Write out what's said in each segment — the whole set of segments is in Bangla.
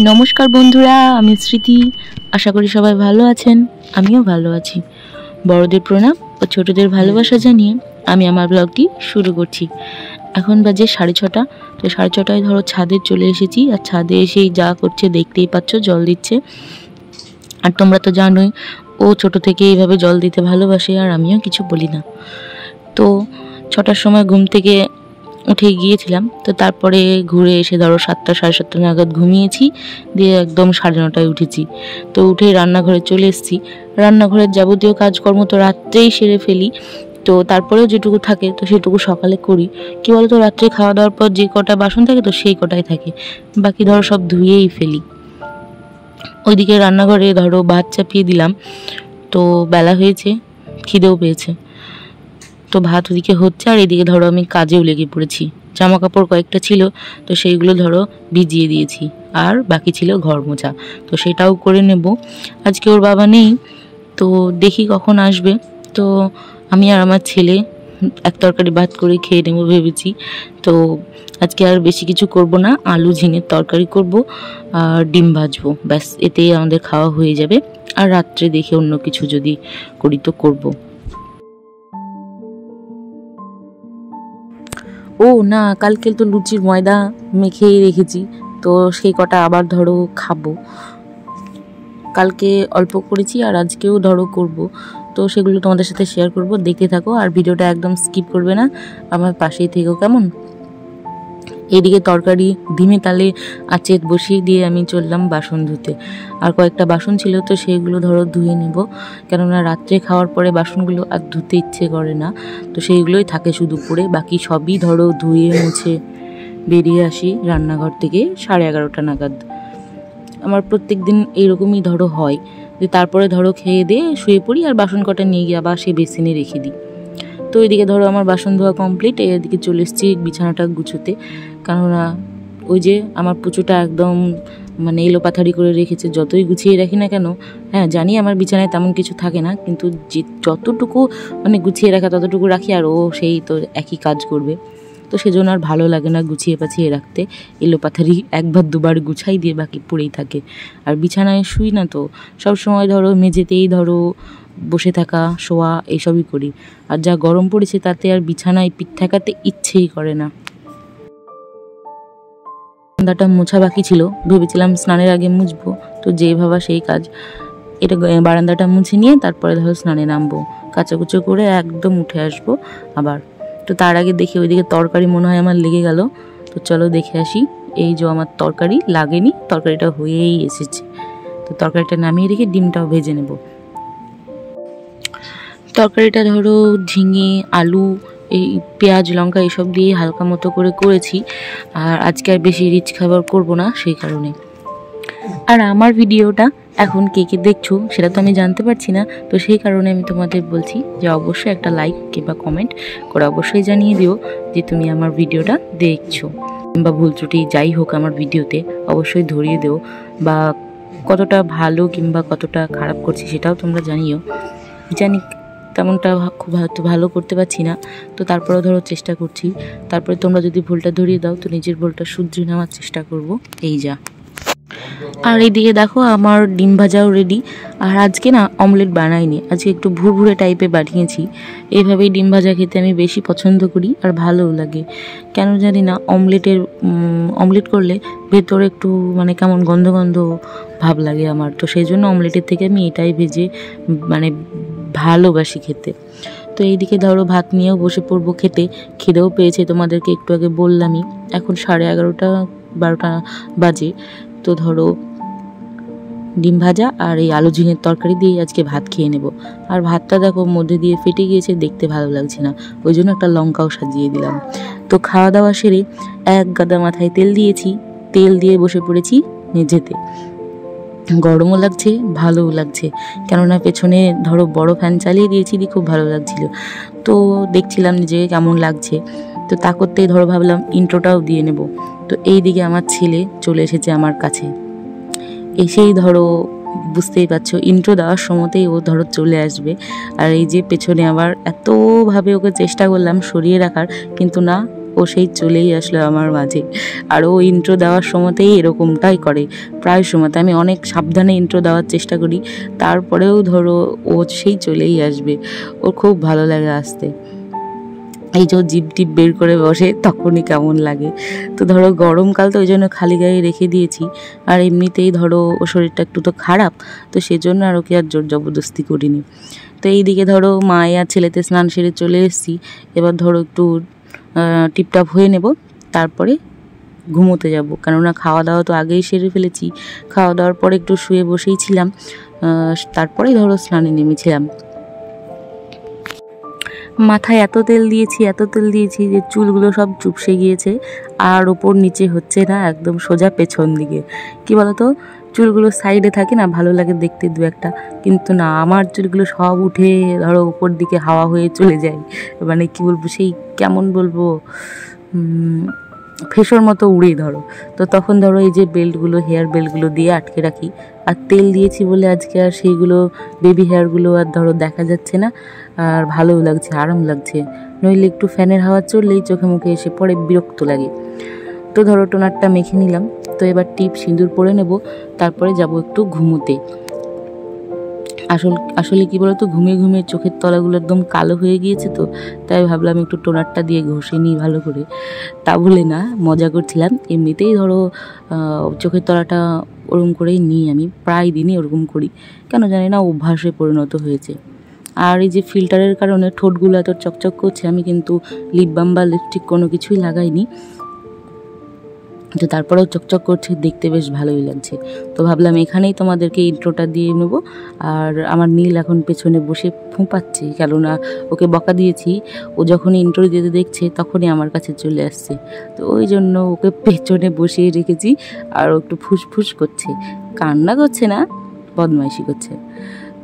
নমস্কার বন্ধুরা, আমি স্মৃতি। আশা করি সবাই ভালো আছেন, আমিও ভালো আছি। বড়দের প্রণাম ও ছোটদের ভালোবাসা জানিয়ে আমি আমার ব্লগটি শুরু করছি। এখন বাজে 6:30। তো 6:30টায় ধরো ছাদে চলে এসেছি। আর ছাদে এসেই যা করছে দেখতেই পাচ্ছ, জল দিচ্ছে। আর তোমরা তো জানোই ও ছোট থেকে এইভাবে জল দিতে ভালোবাসে, আর আমিও কিছু বলি না। তো 6টার সময় ঘুম থেকে উঠে গিয়েছিলাম। তো তারপরে ঘুরে এসে ধরো 7টা সাড়ে 7টা নাগাদ ঘুমিয়েছি, দিয়ে একদম 9:30টায় উঠেছি। তো উঠে রান্নাঘরে চলে এসেছি। রান্নাঘরের যাবতীয় কাজকর্ম তো রাত্রেই সেরে ফেলি। তো তারপরেও যেটুকু থাকে তো সেটুকু সকালে করি। কি বলতো, রাত্রে খাওয়া দাওয়ার পর যে কটা বাসন থাকে তো সেই কটাই থাকে, বাকি ধরো সব ধুয়েই ফেলি। ওইদিকে রান্নাঘরে ধরো ভাত চাপিয়ে দিলাম। তো বেলা হয়েছে, খিদেও পেয়েছে। তো ভাত ওদিকে হচ্ছে, আর এদিকে ধরো আমি কাজেও লেগে পড়েছি। জামা কাপড় কয়েকটা ছিল, তো সেইগুলো ধরো ভিজিয়ে দিয়েছি। আর বাকি ছিল ঘর মোছা, তো সেটাও করে নেব। আজকে ওর বাবা নেই, তো দেখি কখন আসবে। তো আমি আর আমার ছেলে এক তরকারি ভাত করে খেয়ে নেবো ভেবেছি। তো আজকে আর বেশি কিছু করব না, আলু ঝিঙের তরকারি করব আর ডিম ভাজবো, ব্যাস এতেই আমাদের খাওয়া হয়ে যাবে। আর রাত্রে দেখে অন্য কিছু যদি করি তো করবো। ও না, কালকে তো লুচির ময়দা মেখেই রেখেছি, তো সেই কটা আবার ধরো খাবো। কালকে অল্প করেছি আর আজকেও ধরো করব। তো সেগুলো তোমাদের সাথে শেয়ার করব, দেখতে থাকো আর ভিডিওটা একদম স্কিপ করবে না, আমার পাশেই থেকো কেমন। এদিকে তরকারি ধিমে তালে আঁচে বসিয়ে দিয়ে আমি চললাম বাসন ধুতে। আর কয়েকটা বাসন ছিল, তো সেগুলো ধরো ধুয়ে নিব, কেননা রাত্রে খাওয়ার পরে বাসনগুলো আর ধুতে ইচ্ছে করে না। তো সেইগুলোই থাকে শুধু পড়ে, বাকি সবই ধরো ধুয়ে মুছে বেরিয়ে আসি রান্নাঘর থেকে 11:30 নাগাদ। আমার প্রত্যেক দিন এইরকমই ধরো হয়, যে তারপরে ধরো খেয়ে দিয়ে শুয়ে পড়ি আর বাসন কটা নিয়ে গিয়ে আবার সেই বেসিনে রেখে দিই। তো এদিকে ধরো আমার বাসন ধোয়া কমপ্লিট, এদিকে চলে এসেছি বিছানাটা গুছোতে। কেননা ওই যে আমার পুচোটা একদম মানে এলোপাথারি করে রেখেছে, যতই গুছিয়ে রাখি না কেন। হ্যাঁ জানি আমার বিছানায় তেমন কিছু থাকে না, কিন্তু যে যতটুকু মানে গুছিয়ে রাখা ততটুকু রাখি, আর ও সেই তো একই কাজ করবে। তো সেজন্য আর ভালো লাগে না গুছিয়ে পাছিয়ে রাখতে। এলোপাথারি একবার দুবার গুছাই দিয়ে বাকি পড়েই থাকে। আর বিছানায় শুই না, তো সব সময় ধরো মেঝেতেই ধরো বসে থাকা, শোয়া এইসবই করি। আর যা গরম পড়েছে তাতে আর বিছানায় পিঠ ঠেকাতে ইচ্ছেই করে না। বারান্দাটা মোছা বাকি ছিল, ভেবেছিলাম স্নানের আগে মুছবো, তো যেই ভাবা সেই কাজ। এটা বারান্দাটা মুছে নিয়ে তারপরে ধরো স্নানে নামবো, কাচাকুচো করে একদম উঠে আসবো আবার। তো তার আগে দেখি ওইদিকে তরকারি মনে হয় আমার লেগে গেল। তো চলো দেখে আসি। এই যে আমার তরকারি লাগেনি, তরকারিটা হয়েই এসেছে। তো তরকারিটা নামিয়ে রেখে ডিমটাও ভেজে নেব। তরকারিটা ধরো ঝিঙে আলু এই পেঁয়াজ লঙ্কা এসব দিয়ে হালকা মতো করে করেছি। আর আজকে আর বেশি রিচ খাবার করব না সেই কারণে। আর আমার ভিডিওটা এখন কে কে দেখছো সেটা তো আমি জানতে পারছি না, তো সেই কারণে আমি তোমাদের বলছি যে অবশ্যই একটা লাইক কিংবা কমেন্ট করে অবশ্যই জানিয়ে দিও যে তুমি আমার ভিডিওটা দেখছো, কিংবা ভুল ত্রুটি যাই হোক আমার ভিডিওতে অবশ্যই ধরিয়ে দিও, বা কতটা ভালো কিংবা কতটা খারাপ করছি সেটাও তোমরা জানিও। জানি তেমনটা খুব হয়তো ভালো করতে পারছি না, তো তারপরেও ধরো চেষ্টা করছি। তারপরে তোমরা যদি ভুলটা ধরিয়ে দাও তো নিজের ভুলটা শুধরে নেওয়ার চেষ্টা করব। এই যা। আর এইদিকে দেখো আমার ডিম ভাজাও রেডি। আর আজকে না অমলেট বানাইনি, আজকে একটু ভুরভুরে টাইপে বানিয়েছি। এইভাবেই ডিম ভাজা খেতে আমি বেশি পছন্দ করি আর ভালোও লাগে। কেন জানি না, অমলেট করলে ভেতরে একটু মানে কেমন গন্ধ গন্ধ ভাব লাগে আমার, তো সেই জন্য অমলেটের থেকে আমি এটাই ভেজে মানে ভালোবাসি খেতে। তো এইদিকে ধরো ভাত নিয়েও বসে পড়বো খেতে। খিদেও পেয়েছে, তোমাদেরকে একটু আগে বললামই। এখন 11:30 12টা বাজে। তো ধরো ডিম ভাজা আর এই আলু ঝিঙের তরকারি দিয়ে আজকে ভাত খেয়ে নেব। আর ভাতটা দেখো মধ্যে দিয়ে ফেটে গিয়েছে, দেখতে ভালো লাগছে না, ওই জন্য একটা লঙ্কাও সাজিয়ে দিলাম। তো খাওয়া দাওয়া সেরে এক গাদা মাথায় তেল দিয়েছি, তেল দিয়ে বসে পড়েছি মেঝেতে। গরমও লাগছে ভালোও লাগছে, কেননা পেছনে ধরো বড় ফ্যান চালিয়ে দিয়েছি, দিয়ে খুব ভালো লাগছিল। তো দেখছিলাম যে কেমন লাগছে, তো তা করতেই ধরো ভাবলাম ইন্ট্রোটাও দিয়ে নেব। তো এই দিকে আমার ছেলে চলে এসেছে আমার কাছে, এসেই ধরো বুঝতেই পারছো ইন্ট্রো দেওয়ার সময়তেই ও ধরো চলে আসবে। আর এই যে পেছনে আবার এতভাবে ওকে চেষ্টা করলাম সরিয়ে রাখার, কিন্তু না, ও সেই চলেই আসলো আমার মাঝে। আর ও ইন্ট্রো দেওয়ার সময়তেই এরকমটাই করে প্রায় সময়তে। আমি অনেক সাবধানে ইন্ট্রো দেওয়ার চেষ্টা করি, তারপরেও ধরো ও সেই চলেই আসবে। ওর খুব ভালো লাগে আসতে। এই যে জিপ টিপ বের করে বসে তখনই কেমন লাগে। তো ধরো গরমকাল তো ওই জন্য খালি গায়ে রেখে দিয়েছি, আর এমনিতেই ধরো ও শরীরটা একটু তো খারাপ, তো সেজন্য আর ওকে আর জোর জবরদস্তি করিনি। তো এইদিকে ধরো মায়ে আর ছেলেতে স্নান সেরে চলে এসেছি। এবার ধরো একটু টিপটাপ হয়ে নেব, তারপরে ঘুমোতে যাব। কেননা খাওয়া দাওয়া তো আগেই সেরে ফেলেছি, খাওয়া দাওয়ার পরে একটু শুয়ে বসেই ছিলাম, তারপরেই ধরো স্নানে নেমেছিলাম। মাথায় এত তেল দিয়েছি যে চুলগুলো সব চুপসে গিয়েছে, আর ওপর নিচে হচ্ছে না, একদম সোজা পেছন দিকে। কি বলতো, চুলগুলো সাইডে থাকে না, ভালো লাগে দেখতে দু একটা, কিন্তু না, আমার চুলগুলো সব উঠে ধরো উপর দিকে হাওয়া হয়ে চলে যায়। মানে কি বলবো, সেই কেমন বলবো, ফেসোর মতো উড়েই ধরো। তো তখন ধরো এই যে বেল্টগুলো, হেয়ার বেল্টগুলো দিয়ে আটকে রাখি। আর তেল দিয়েছি বলে আজকে আর সেইগুলো, বেবি হেয়ারগুলো আর ধরো দেখা যাচ্ছে না, আর ভালোও লাগছে, আরাম লাগছে। নইলে একটু ফ্যানের হাওয়া চললেই চোখে মুখে এসে পড়ে, বিরক্ত লাগে। তো ধরো টোনারটা মেখে নিলাম। তো এবার টিপ সিঁদুর পরে নেব, তারপরে যাব একটু ঘুমোতে। আসলে কি বলতো, ঘুমিয়ে চোখের তলাগুলো একদম কালো হয়ে গিয়েছে, তো তাই ভাবলাম একটু টোনারটা দিয়ে ঘষে নিই ভালো করে। তা বলে না, মজা করছিলাম। এমনিতেই ধরো চোখের তলাটা ওরকম করেই নিই, আমি প্রায় দিনই ওরকম করি, কেন জানি না অভ্যাসে পরিণত হয়েছে। আর এই যে ফিল্টারের কারণে ঠোঁটগুলো এত চকচক করছে, আমি কিন্তু লিপ বাম বা লিপস্টিক কোনো কিছুই লাগাইনি, তো তারপরেও চকচক করছে, দেখতে বেশ ভালোই লাগছে। তো ভাবলাম এখানেই তোমাদেরকে ইন্ট্রোটা দিয়ে নেব। আর আমার নীল এখন পেছনে বসে ফুঁপাচ্ছে, কেননা ওকে বকা দিয়েছি, ও যখনই ইন্ট্রো দিতে দেখছে তখনই আমার কাছে চলে আসছে। তো ওই জন্য ওকে পেছনে বসিয়ে রেখেছি, আর ও একটু ফুসফুস করছে, কান্না করছে না, বদমাইশি করছে।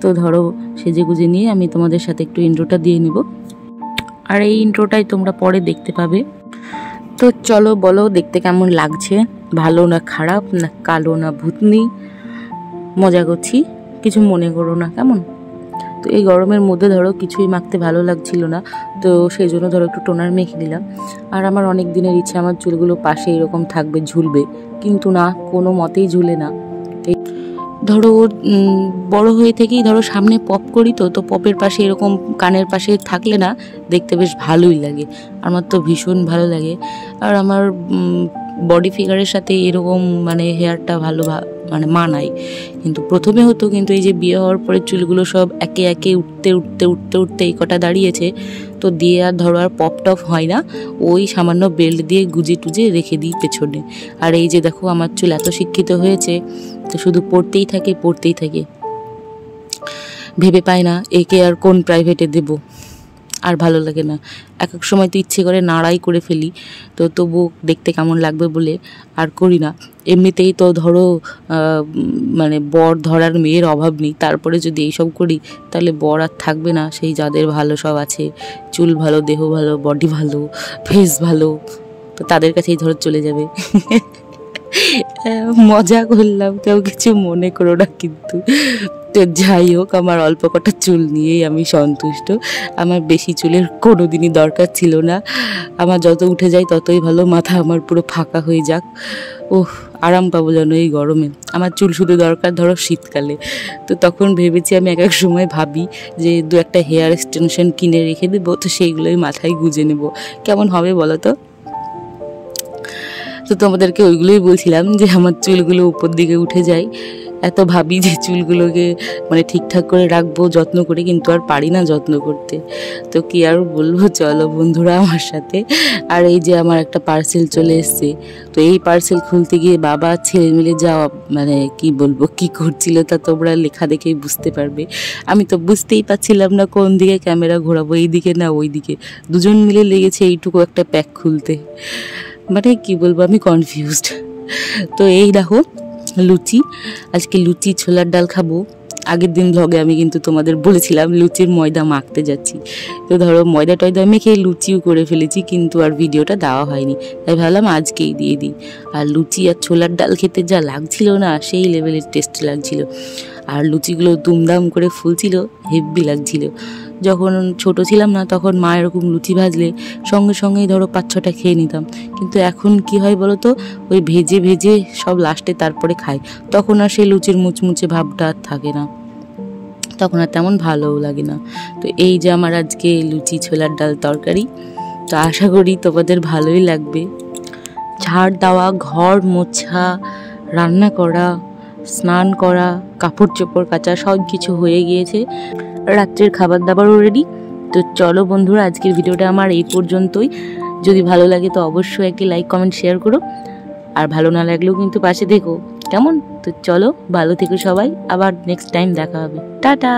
তো ধরো সেজে গুজে নিয়ে আমি তোমাদের সাথে একটু ইন্ট্রোটা দিয়ে নিব, আর এই ইন্ট্রোটাই তোমরা পরে দেখতে পাবে। তো চলো বলো দেখতে কেমন লাগছে, ভালো না খারাপ, না কালো না ভূতনি? মজা করছি, কিছু মনে করো না কেমন। তো এই গরমের মধ্যে ধরো কিছুই মাখতে ভালো লাগছিল না, তো সেই জন্য ধরো একটু টোনার মেখে নিলাম। আর আমার অনেক দিনের ইচ্ছে আমার চুলগুলো পাশে এরকম থাকবে, ঝুলবে, কিন্তু না, কোনো মতেই ঝুলে না। ধরো বড় হয়ে থেকেই ধরো সামনে পপ করি, তো পপের পাশে এরকম কানের পাশে থাকলে না দেখতে বেশ ভালোই লাগে, আমার তো ভীষণ ভালো লাগে। আর আমার বডি ফিগারের সাথে এরকম মানে হেয়ারটা ভালো মানে মানায়। কিন্তু প্রথমে হতো, কিন্তু এই যে বিয়ে হওয়ার পরে চুলগুলো সব একে একে উঠতে এই কটা দাঁড়িয়েছে, তো দিয়ে আর ধরো আর পপ টপ হয় না, ওই সামান্য বেল্ট দিয়ে গুজে টুজে রেখে দিই পেছনে। আর এই যে দেখো আমার চুল এত শিক্ষিত হয়েছে, তো শুধু পড়তেই থাকে, ভেবে পায় না একে আর কোন প্রাইভেটে দেব, আর ভালো লাগে না। এক সময় তো ইচ্ছে করে নাড়াই করে ফেলি, তো তবু দেখতে কেমন লাগবে বলে আর করি না। এমনিতেই তো ধরো মানে বর ধরার মেয়ের অভাব নেই, তারপরে যদি এইসব করি তাহলে বর আর থাকবে না। সেই যাদের ভালো সব আছে, চুল ভালো, দেহ ভালো, বডি ভালো, ফেস ভালো, তো তাদের কাছেই ধরো চলে যাবে। মজা করলাম, কেউ কিছু মনে করো না কিন্তু। তো যাই হোক, আমার অল্প কটা চুল নিয়েই আমি সন্তুষ্ট। আমার বেশি চুলের কোনো দিনই দরকার ছিল না, আমার যত উঠে যায় ততই ভালো, মাথা আমার পুরো ফাঁকা হয়ে যাক। ওহ, আরাম পাবো যেন এই গরমে। আমার চুল শুধু দরকার ধরো শীতকালে। তো তখন ভেবেছি, আমি এক সময় ভাবি যে দু একটা হেয়ার এক্সটেনশন কিনে রেখে দেবো, তো সেইগুলোই মাথায় গুজে নেব, কেমন হবে বলো তো। তো তোমাদেরকে ওইগুলোই বলছিলাম যে আমার চুলগুলো উপর দিকে উঠে যায়, এত ভাবি যে চুলগুলোকে মানে ঠিকঠাক করে রাখবো, যত্ন করে, কিন্তু আর পারি না যত্ন করতে। তো কি আর বলবো, চলো বন্ধুরা আমার সাথে। আর এই যে আমার একটা পার্সেল চলে এসছে, তো এই পার্সেল খুলতে গিয়ে বাবা ছেলে মিলে যাওয়া মানে কি বলবো কি করছিল, তা তোমরা লেখা দেখেই বুঝতে পারবে। আমি তো বুঝতেই পারছিলাম না কোন দিকে ক্যামেরা ঘোরাবো, এই দিকে না ওই দিকে। দুজন মিলে লেগেছে এইটুকু একটা প্যাক খুলতে, মানে কি বলবো, আমি কনফিউজড। তো এই দেখো লুচি, আজকে লুচি ছোলার ডাল খাবো, আগের দিন ব্লগে আমি কিন্তু তোমাদের বলেছিলাম লুচির ময়দা মাখতে যাচ্ছি। তো ধরো ময়দা টয়দা মেখে লুচিও করে ফেলেছি, কিন্তু আর ভিডিওটা দেওয়া হয়নি, তাই ভাবলাম আজকেই দিয়ে দিই। আর লুচি আর ছোলার ডাল খেতে যা লাগছিল না, সেই লেভেলের টেস্ট লাগছিল। আর লুচিগুলো দুমদাম করে ফুলছিল, হেভি লাগছিল। যখন ছোট ছিলাম না, তখন মা এরকম লুচি ভাজলে সঙ্গে সঙ্গেই ধরো 5-6টা খেয়ে নিতাম। কিন্তু এখন কি হয় বলো তো, ওই ভেজে ভেজে সব লাস্টে তারপরে খাই, তখন আর সেই লুচির মুচমুচে ভাবটা আর থাকে না, তখন আর তেমন ভালোও লাগে না। তো এই যে আমার আজকে লুচি ছোলার ডাল তরকারি, তো আশা করি তোমাদের ভালোই লাগবে। ঝাড় দেওয়া, ঘর মোছা, রান্না করা, স্নান করা, কাপড় চোপড় কাচা সব কিছু হয়ে গিয়েছে, রাত্রের খাবার দাবারও রেডি। তো চলো বন্ধুরা, আজকের ভিডিওটা আমার এই পর্যন্তই। যদি ভালো লাগে তো অবশ্যই একটি লাইক কমেন্ট শেয়ার করো, আর ভালো না লাগলেও কিন্তু পাশে দেখো, কেমন? তো চলো, ভালো থেকো সবাই, আবার নেক্সট টাইম দেখা হবে, টাটা।